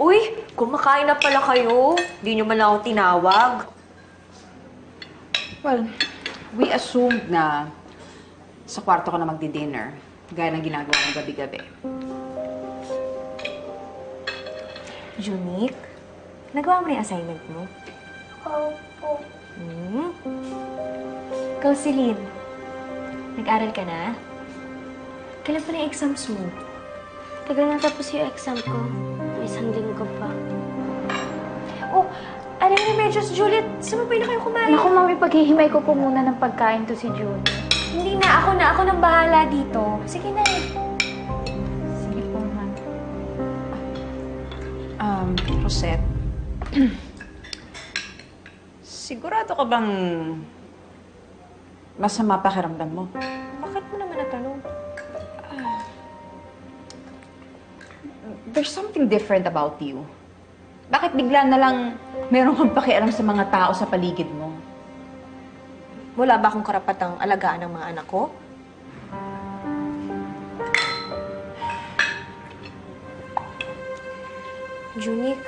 Uy, kumakain na pala kayo. Di nyo man lang ako tinawag. Well, we assumed na sa kwarto ka na magdi-dinner, gaya ng ginagawa ng gabi-gabi. Unique, nagawa mo na yung assignment mo? Opo. Ikaw, Celine, nag-aral ka na? Kailan pa na yung exams mo? Tagal na tapos yung exam ko. May isang linggo pa. Oh, alam niyo, Medyos, Juliet, sumabay na kayo kumain. Naku, mami, paghihimay ko po muna ng pagkain to si Julie. Hindi na, ako nang bahala dito. Sige na eh. Sige po, ma'am. Rosette, sigurado ka bang masama pakiramdam mo? Bakit mo naman natanong? There's something different about you. Bakit bigla na lang meron kang pakialam sa mga tao sa paligid mo? Wala ba akong karapatang alagaan ng mga anak ko? Unique,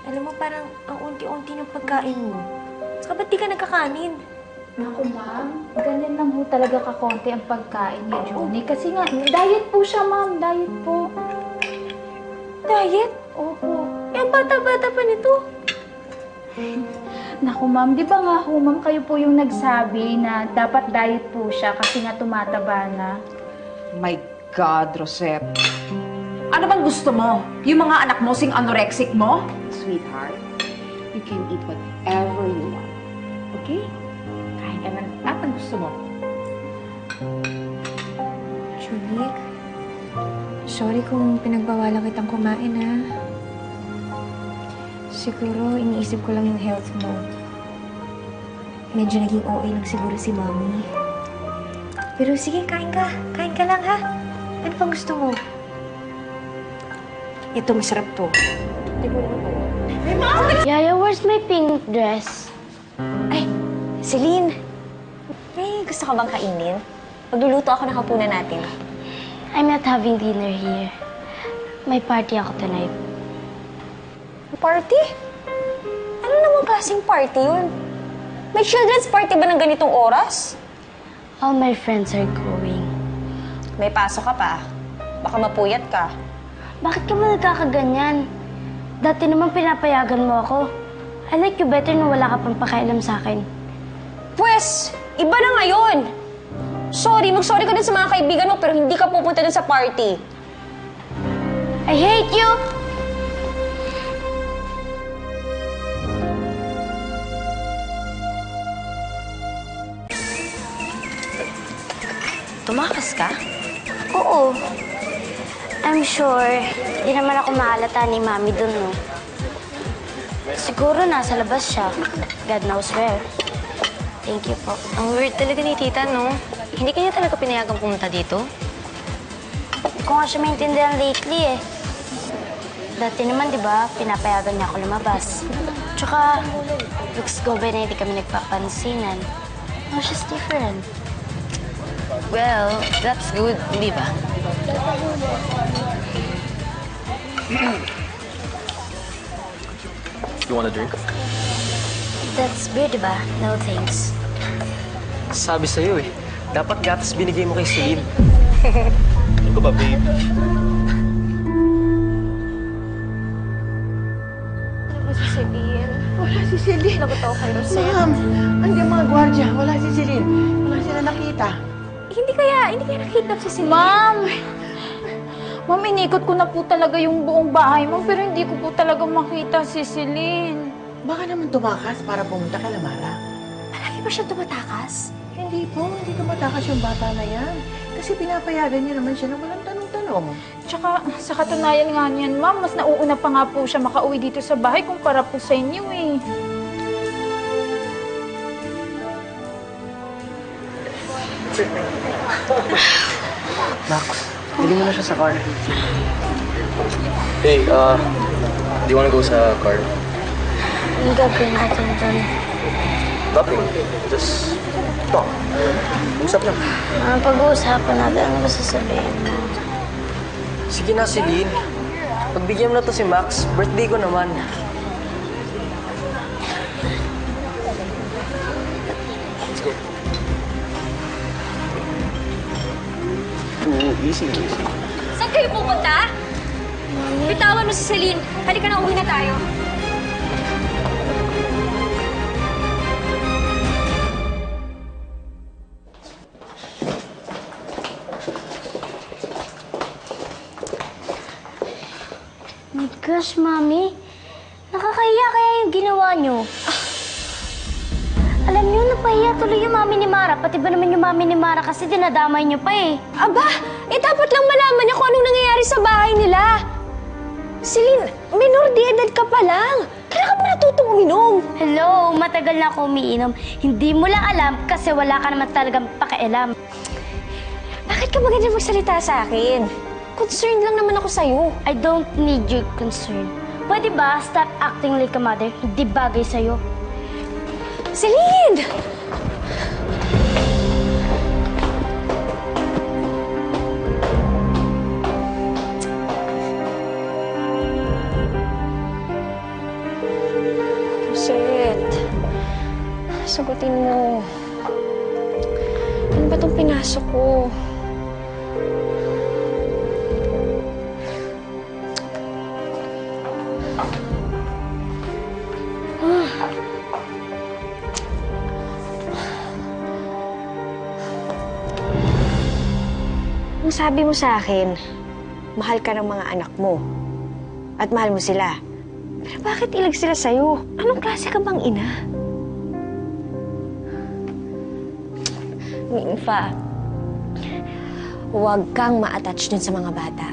alam mo parang ang unti-unti ng pagkain mo. Saka ba't di ka nagkakanin? Naku, ma'am. Ganyan lang po talaga kakonti ang pagkain ni Junie. Kasi nga, diet po siya, ma'am. Diet po. Diet? Opo. Eh, ang bata-bata pa nito. Naku, ma'am. Di ba nga ho, ma'am, kayo po yung nagsabi na dapat diet po siya kasi nga tumataba na. My God, Rosette. Ano bang gusto mo? Yung mga anak mo sing anorexic mo? Sweetheart, you can eat whatever you want. Okay? Kain ka na lahat ng gusto mo. Unique, sorry kung pinagbawalan kitang kumain, ha? Siguro, iniisip ko lang yung health mo. Medyo naging OA lang siguro si Mommy. Pero sige, kain ka. Kain ka lang, ha? Ano pang gusto mo? Ito, masarap to. Yaya, where's my pink dress? Ay, Celine! May gusto ka bang kainin? Magluluto ako ng hapunan natin. I'm not having dinner here. May party ako tonight. Party? Ano namang klaseng party yun? May children's party ba ng ganitong oras? All my friends are going. May pasok ka pa. Baka mapuyat ka. Bakit ka ba nagkakaganyan? Dati naman pinapayagan mo ako. I like you better na wala ka pang pakialam sa akin. Pwes, iba na ngayon. Sorry, mag-sorry ka din sa mga kaibigan mo pero hindi ka pupunta dun sa party. I hate you! Tumakas ka? Oo. I'm sure, di naman ako mahalata ni Mami dun, no? Siguro nasa labas siya. God knows where. Thank you po. Ang weird talaga ni Tita, no? Hindi kanya talaga pinayagang pumunta dito? Hindi ko nga siya maintindihan lately, eh. Dati naman, di ba, pinapayagan niya ako lumabas. Tsaka, looks go by na hindi kami nagpapansinan. Now she's different. Well, that's good, di ba? You want a drink? That's beer, di ba? No thanks. Sabi sa'yo eh. Dapat gatas binigay mo kay Celine. Ano ka ba, babe? Ano ba si Celine? Wala si Celine. Lagot ako kay Rosette. Ma'am, andiyan mga gwardiya. Wala si Celine. Wala sila nakita. Hindi kaya nakidnap si Celine. Ma'am! Ma'am, inikot ko na po talaga yung buong bahay, ma'am, pero hindi ko po talaga makita si Celine. Baka naman tumakas para pumunta kay Lamara. Palagi ba siya tumatakas? Hindi po, hindi tumatakas yung bata na yan. Kasi pinapayagan niya naman siya ng walang tanong-tanong. Tsaka, sa katunayan nga niyan, ma'am, mas nauuna pa nga po siya makauwi dito sa bahay kumpara po sa inyo, eh. Max, hindi mo na siya sa car. Hey, do you wanna go sa car? Ang gagawin natin doon. Nothing. Just talk. Usap lang. Pag-uusapan natin, ano ba sasabihin mo? Sige na, Celine. Pagbigyan mo na to si Max, birthday ko naman. Let's go. Easy. Saan kayo pupunta? Bitawan mo si Celine. Halika na, uwi na tayo. My gosh, Mami. Nakakahiya kaya yung ginawa niyo. Alam niyo, napahiya tuloy yung mami ni Mara. Pati ba naman yung mami ni Mara kasi dinadamay niyo pa eh. Aba, dapat lang malaman niya kung anong nangyayari sa bahay nila. Celine, minor de edad ka pa lang. Kaya ka pa natutong uminom. Hello, matagal na ako umiinom. Hindi mo lang alam kasi wala ka naman talagang pakialam. Bakit ka ba ganyan magsalita sa akin? Concerned lang naman ako sa'yo. I don't need your concern. Pwede ba stop acting like a mother? Hindi bagay sa'yo. Celine! Rosette, sagutin mo. Ano ba itong pinasok ko? Ang sabi mo sa akin, mahal ka ng mga anak mo. At mahal mo sila. Pero bakit ilag sila sa'yo? Anong klase ka bang ina? Ninfa, huwag kang ma-attach dun sa mga bata.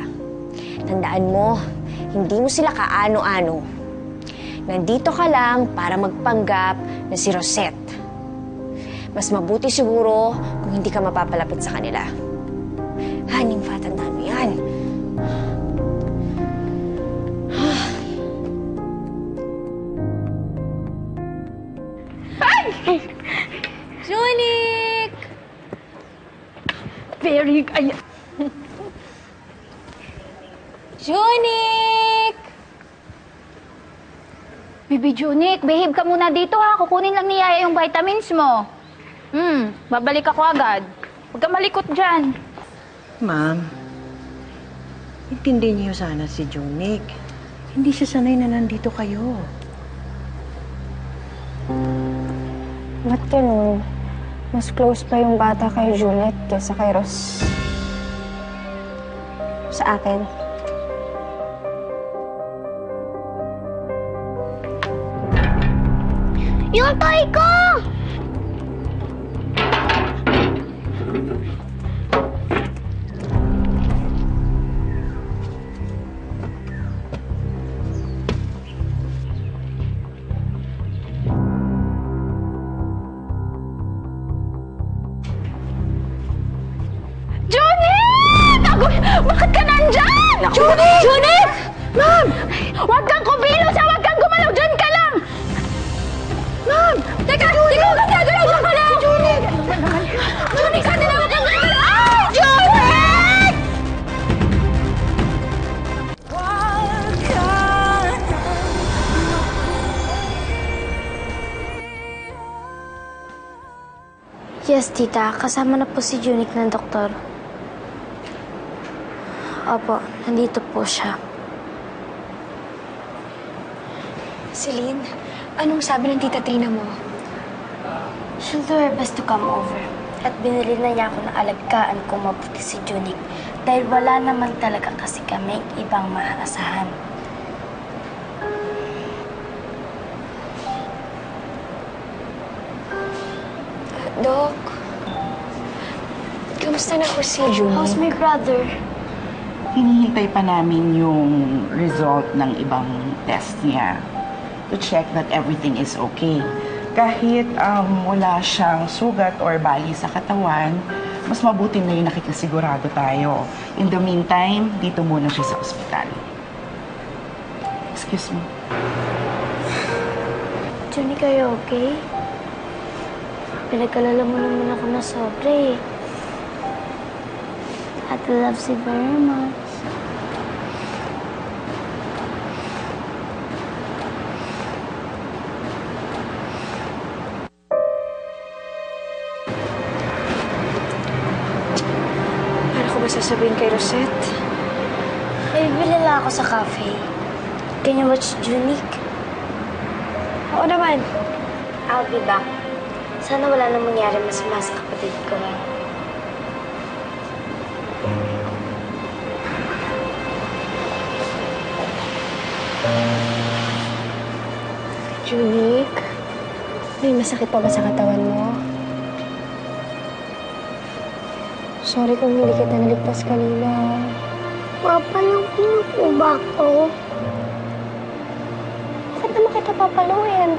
Tandaan mo, hindi mo sila kaano-ano. Nandito ka lang para magpanggap na si Rosette. Mas mabuti siguro kung hindi ka mapapalapit sa kanila. Ha, Ninfa, tandaan mo yan. Junik! Very... Ay... Junik! Baby Junik, behave ka muna dito ha. Kukunin lang ni Yaya yung vitamins mo. Babalik ako agad. Huwag ka malikot dyan. Ma'am, intindihin niyo sana si Junik. Hindi siya sanay na nandito kayo. Ba't ganun? Mas close pa yung bata kay Juliet kaysa kay Ros. Sa akin. Yung toy ko! Bakit ka nandyan? Junik! Junik! Ma'am! Huwag kang kumilos ha! Huwag kang gumalaw! Diyan ka lang! Ma'am! Teka! Junik! Huwag kang gagalaw! Diyan ka lang! Junik! Junik! Sa dalawa kang gagalaw! Ay! Junik! Yes, tita. Kasama na po si Junik ng doktor. Opo, nandito po siya. Celine, anong sabi ng tita Trina mo? She'll do her best to come over. At binili na niya ako ng alagkaan kung mabuti si Junik. Dahil wala naman talaga kasi kami ibang maaasahan. Dok, kamusta na po si Junik? How's my brother? Hinihintay pa namin yung result ng ibang test niya to check that everything is okay. Kahit wala siyang sugat or bali sa katawan, mas mabuti na yung nakikasigurado tayo. In the meantime, dito muna siya sa ospital. Excuse me. Junik, are you okay? Pinag-alala mo naman ako na sobra eh. Ate loves you very much. sasabihin kay Rosette? May bibili lang ako sa cafe. Can you watch Junique? Oo naman. I'll be back. Sana wala nang mangyari masama sa kapatid ko, ha? Junique, may masakit pa ba sa katawan mo? Sorry kung hindi kita naligtas kanina. Papaluin po ba ako? Bakit naman kita papaluin?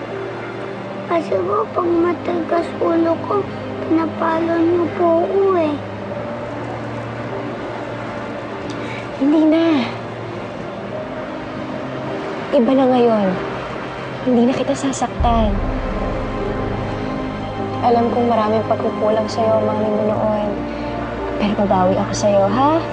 Kasi po, pag matigas ulo ko, pinapalo niyo po ako eh. Hindi na. Iba na ngayon. Hindi na kita sasaktan. Alam kong maraming pagkukulang sa'yo, mami mo noon. Pero babawi ako sa'yo, ha?